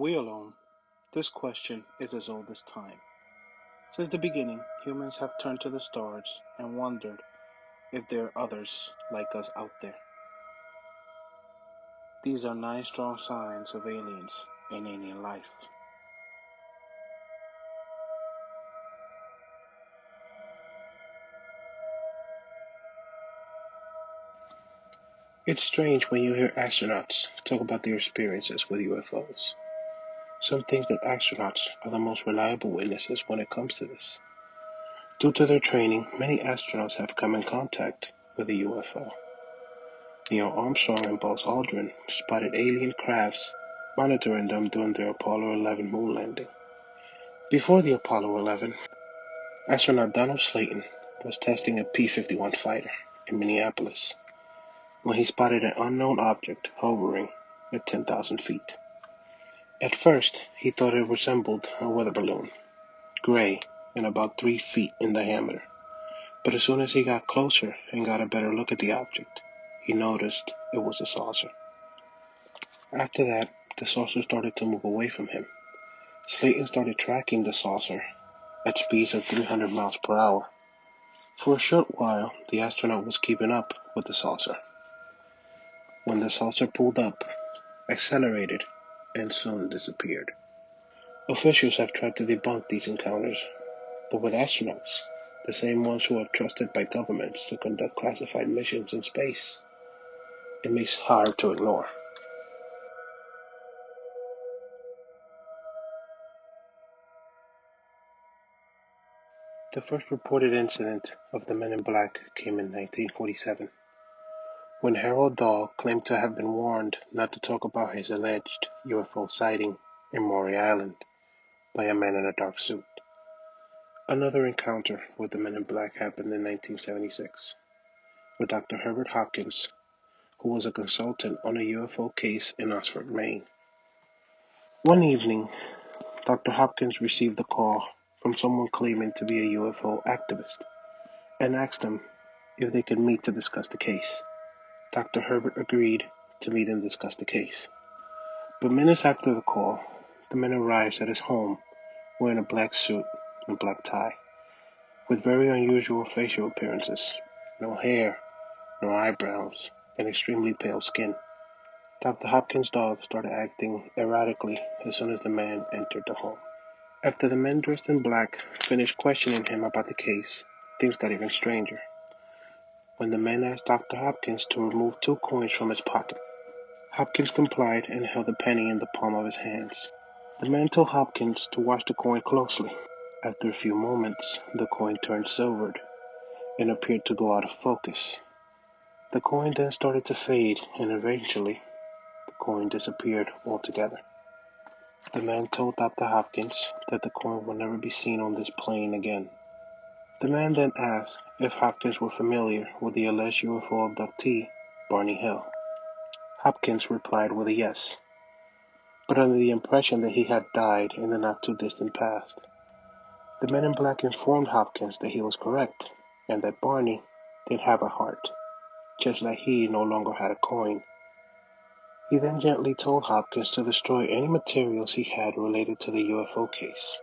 we alone? This question is as old as time. Since the beginning, humans have turned to the stars and wondered if there are others like us out there. These are 9 strong signs of aliens and alien life. It's strange when you hear astronauts talk about their experiences with UFOs. Some think that astronauts are the most reliable witnesses when it comes to this. Due to their training, many astronauts have come in contact with a UFO. Neil Armstrong and Buzz Aldrin spotted alien crafts monitoring them during their Apollo 11 moon landing. Before the Apollo 11, astronaut Donald Slayton was testing a P-51 fighter in Minneapolis when he spotted an unknown object hovering at 10,000 feet. At first, he thought it resembled a weather balloon, gray and about 3 feet in diameter. But as soon as he got closer and got a better look at the object, he noticed it was a saucer. After that, the saucer started to move away from him. Slayton started tracking the saucer at speeds of 300 miles per hour. For a short while, the astronaut was keeping up with the saucer. When the saucer pulled up, accelerated, and soon disappeared. Officials have tried to debunk these encounters, but with astronauts, the same ones who are trusted by governments to conduct classified missions in space, it makes it hard to ignore. The first reported incident of the Men in Black came in 1947, when Harold Dahl claimed to have been warned not to talk about his alleged UFO sighting in Maury Island by a man in a dark suit. Another encounter with the Men in Black happened in 1976, with Dr. Herbert Hopkins, who was a consultant on a UFO case in Oxford, Maine. One evening, Dr. Hopkins received a call from someone claiming to be a UFO activist and asked him if they could meet to discuss the case. Dr. Herbert agreed to meet and discuss the case. But minutes after the call, the man arrives at his home wearing a black suit and black tie, with very unusual facial appearances, no hair, no eyebrows, and extremely pale skin. Dr. Hopkins' dog started acting erratically as soon as the man entered the home. After the man dressed in black finished questioning him about the case, things got even stranger, when the man asked Dr. Hopkins to remove 2 coins from his pocket. Hopkins complied and held a penny in the palm of his hands. The man told Hopkins to watch the coin closely. After a few moments, the coin turned silvered and appeared to go out of focus. The coin then started to fade, and eventually, the coin disappeared altogether. The man told Dr. Hopkins that the coin would never be seen on this plane again. The man then asked if Hopkins were familiar with the alleged UFO abductee, Barney Hill. Hopkins replied with a yes, but under the impression that he had died in the not-too-distant past. The men in black informed Hopkins that he was correct, and that Barney did have a heart, just like he no longer had a coin. He then gently told Hopkins to destroy any materials he had related to the UFO case,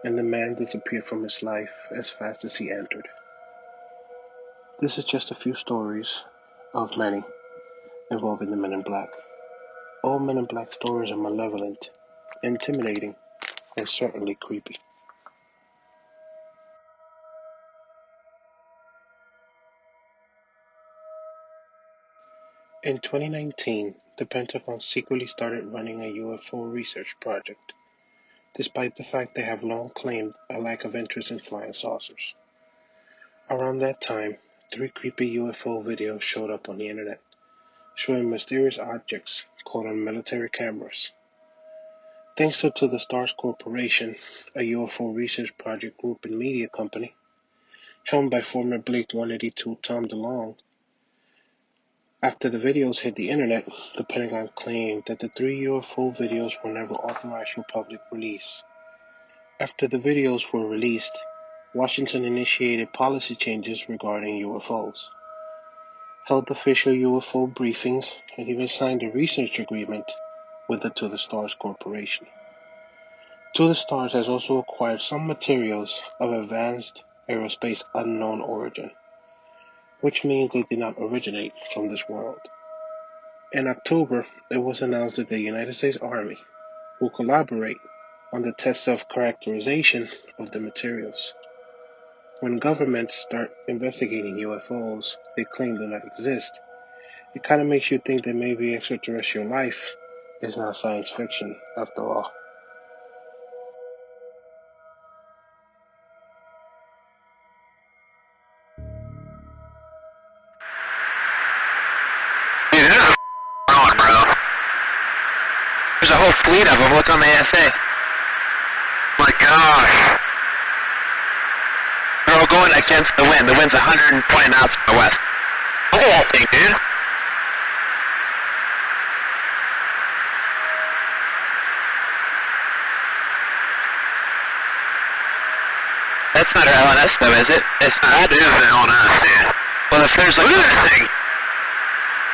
and the man disappeared from his life as fast as he entered. This is just a few stories of many involving the Men in Black. All Men in Black stories are malevolent, intimidating, and certainly creepy. In 2019, the Pentagon secretly started running a UFO research project, despite the fact they have long claimed a lack of interest in flying saucers. Around that time, 3 creepy UFO videos showed up on the internet, showing mysterious objects caught on military cameras. Thanks to the Stars Corporation, a UFO research project group and media company, helmed by former Blake 182 Tom DeLonge. After the videos hit the internet, the Pentagon claimed that the 3 UFO videos were never authorized for public release. After the videos were released, Washington initiated policy changes regarding UFOs, held official UFO briefings, and even signed a research agreement with the To the Stars Corporation. To the Stars has also acquired some materials of advanced aerospace unknown origin, which means they did not originate from this world. In October, it was announced that the United States Army will collaborate on the test of characterization of the materials. When governments start investigating UFOs they claim do not exist, it kind of makes you think that maybe extraterrestrial life is not science fiction after all. Dude, there's a wrong, bro. There's a whole fleet of them. Look on the ASA. My gosh. They're all going against the wind. The wind's 120 knots from the west. Look at that thing, dude. That's not our LNS though, is it? It's not. That is an LNS, dude. Well, if there's like... Look at that thing.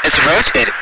It's rotating.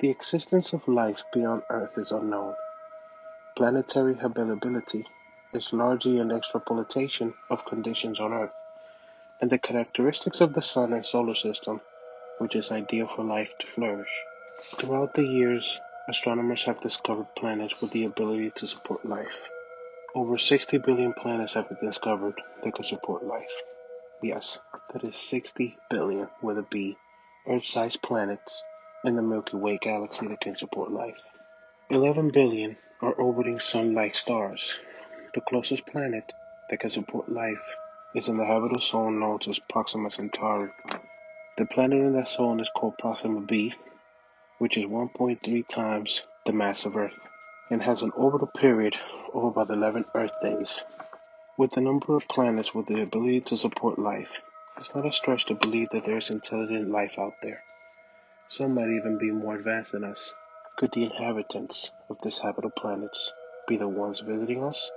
The existence of life beyond Earth is unknown. Planetary habitability is largely an extrapolation of conditions on Earth, and the characteristics of the Sun and solar system, which is ideal for life to flourish. Throughout the years, astronomers have discovered planets with the ability to support life. Over 60 billion planets have been discovered that could support life. Yes, that is 60 billion with a B, Earth-sized planets in the Milky Way galaxy that can support life. 11 billion are orbiting Sun-like stars. The closest planet that can support life is in the habitable zone known as Proxima Centauri. The planet in that zone is called Proxima b, which is 1.3 times the mass of Earth, and has an orbital period of about 11 Earth days. With the number of planets with the ability to support life, it's not a stretch to believe that there is intelligent life out there. Some might even be more advanced than us. Could the inhabitants of these habitable planets be the ones visiting us?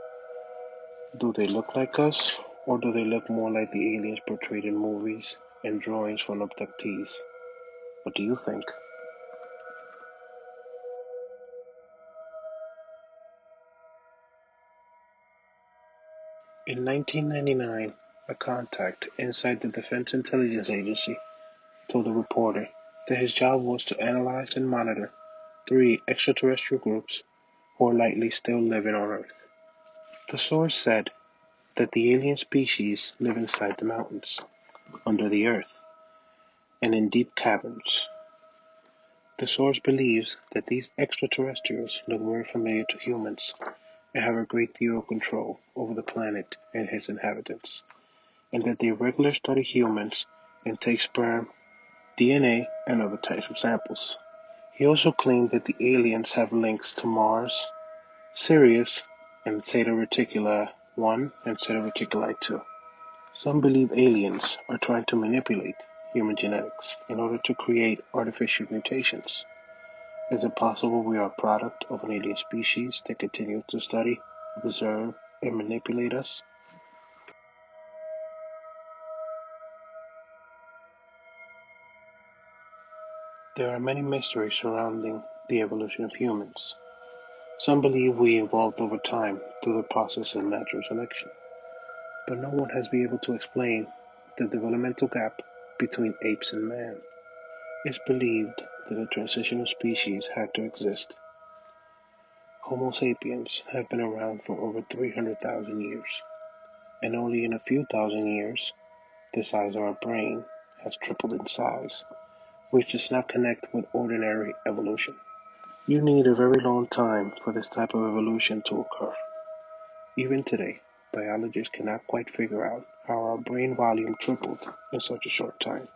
Do they look like us, or do they look more like the aliens portrayed in movies and drawings from abductees? What do you think? In 1999, a contact inside the Defense Intelligence Agency told a reporter that his job was to analyze and monitor 3 extraterrestrial groups who are likely still living on Earth. The source said that the alien species live inside the mountains, under the earth, and in deep caverns. The source believes that these extraterrestrials look very familiar to humans and have a great deal of control over the planet and its inhabitants, and that they regularly study humans and take sperm, DNA, and other types of samples. He also claimed that the aliens have links to Mars, Sirius, and Zeta Reticuli 1 and Zeta Reticuli 2. Some believe aliens are trying to manipulate human genetics in order to create artificial mutations. Is it possible we are a product of an alien species that continues to study, observe, and manipulate us? There are many mysteries surrounding the evolution of humans. Some believe we evolved over time through the process of natural selection, but no one has been able to explain the developmental gap between apes and man. It's believed that a transitional species had to exist. Homo sapiens have been around for over 300,000 years, and only in a few thousand years, the size of our brain has tripled in size, which does not connect with ordinary evolution. You need a very long time for this type of evolution to occur. Even today, biologists cannot quite figure out how our brain volume tripled in such a short time.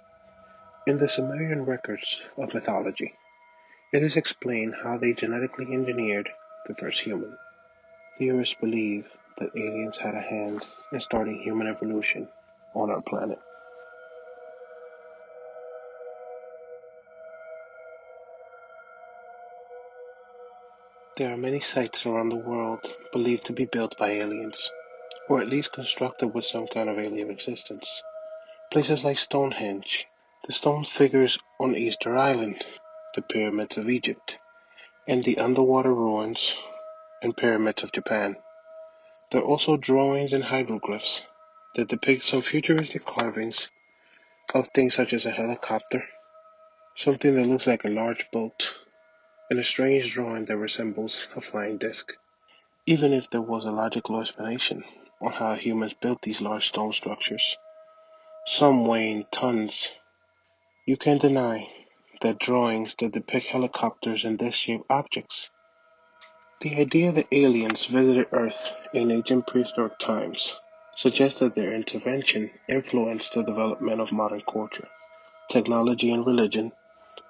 In the Sumerian records of mythology, it is explained how they genetically engineered the first human. Theorists believe that aliens had a hand in starting human evolution on our planet. There are many sites around the world believed to be built by aliens, or at least constructed with some kind of alien existence. Places like Stonehenge, the stone figures on Easter Island, the pyramids of Egypt, and the underwater ruins and pyramids of Japan. There are also drawings and hieroglyphs that depict some futuristic carvings of things such as a helicopter, something that looks like a large boat, and a strange drawing that resembles a flying disc. Even if there was a logical explanation on how humans built these large stone structures, some weighing tons, you can't deny that drawings that depict helicopters and disc-shaped objects. The idea that aliens visited Earth in ancient prehistoric times suggests that their intervention influenced the development of modern culture, technology and religion,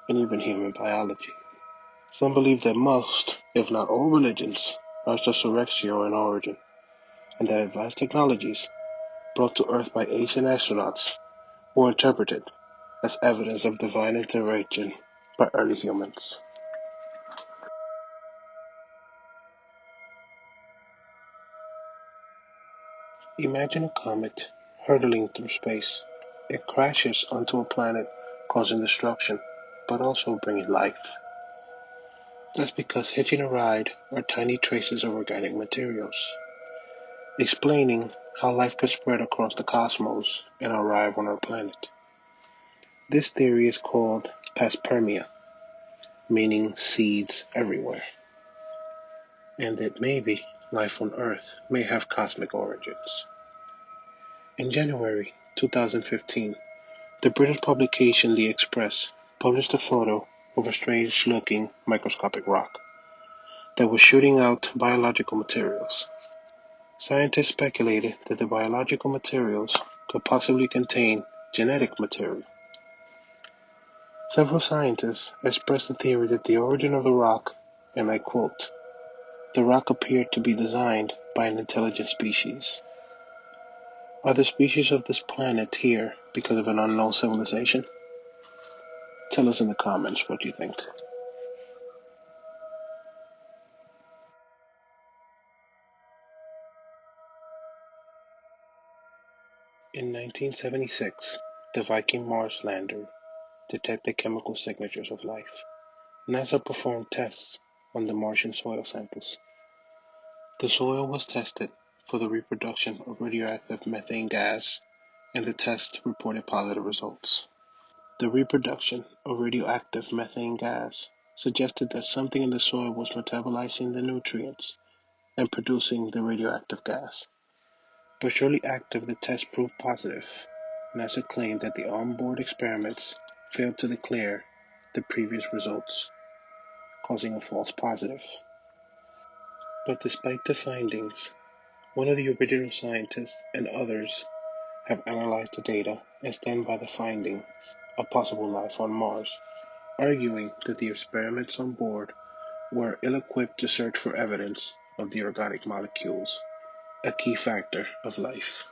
and even human biology. Some believe that most, if not all religions, are resurrectio in origin, and that advanced technologies brought to Earth by ancient astronauts were interpreted as evidence of divine intervention by early humans. Imagine a comet hurtling through space. It crashes onto a planet, causing destruction, but also bringing life. That's because hitching a ride are tiny traces of organic materials, explaining how life could spread across the cosmos and arrive on our planet. This theory is called panspermia, meaning seeds everywhere, and that maybe life on Earth may have cosmic origins. In January 2015, the British publication The Express published a photo of a strange-looking microscopic rock that was shooting out biological materials. Scientists speculated that the biological materials could possibly contain genetic material. Several scientists expressed the theory that the origin of the rock, and I quote, "The rock appeared to be designed by an intelligent species. Are the species of this planet here because of an unknown civilization?" Tell us in the comments what you think. In 1976, the Viking Mars lander detected chemical signatures of life. NASA performed tests on the Martian soil samples. The soil was tested for the reproduction of radioactive methane gas, and the test reported positive results. The reproduction of radioactive methane gas suggested that something in the soil was metabolizing the nutrients and producing the radioactive gas. But shortly after the test proved positive, NASA claimed that the onboard experiments failed to declare the previous results, causing a false positive. But despite the findings, one of the original scientists and others have analyzed the data and stand by the findings of possible life on Mars, arguing that the experiments on board were ill-equipped to search for evidence of the organic molecules, a key factor of life.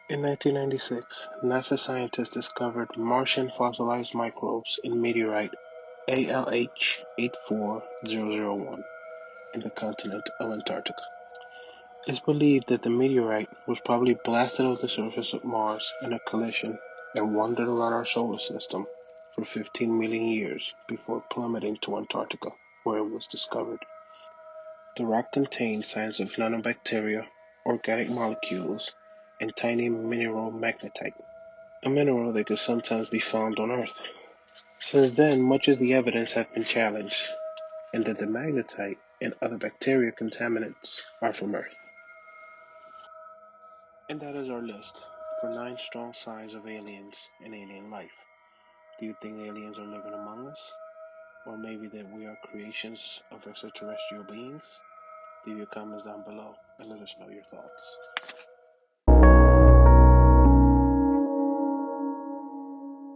In 1996, NASA scientists discovered Martian fossilized microbes in meteorite ALH 84001 in the continent of Antarctica. It's believed that the meteorite was probably blasted off the surface of Mars in a collision and wandered around our solar system for 15 million years before plummeting to Antarctica, where it was discovered. The rock contained signs of nanobacteria, organic molecules, and tiny mineral magnetite, a mineral that could sometimes be found on Earth. Since then, much of the evidence has been challenged, and that the magnetite and other bacteria contaminants are from Earth. And that is our list for 9 strong signs of aliens and alien life. Do you think aliens are living among us? Or maybe that we are creations of extraterrestrial beings? Leave your comments down below and let us know your thoughts.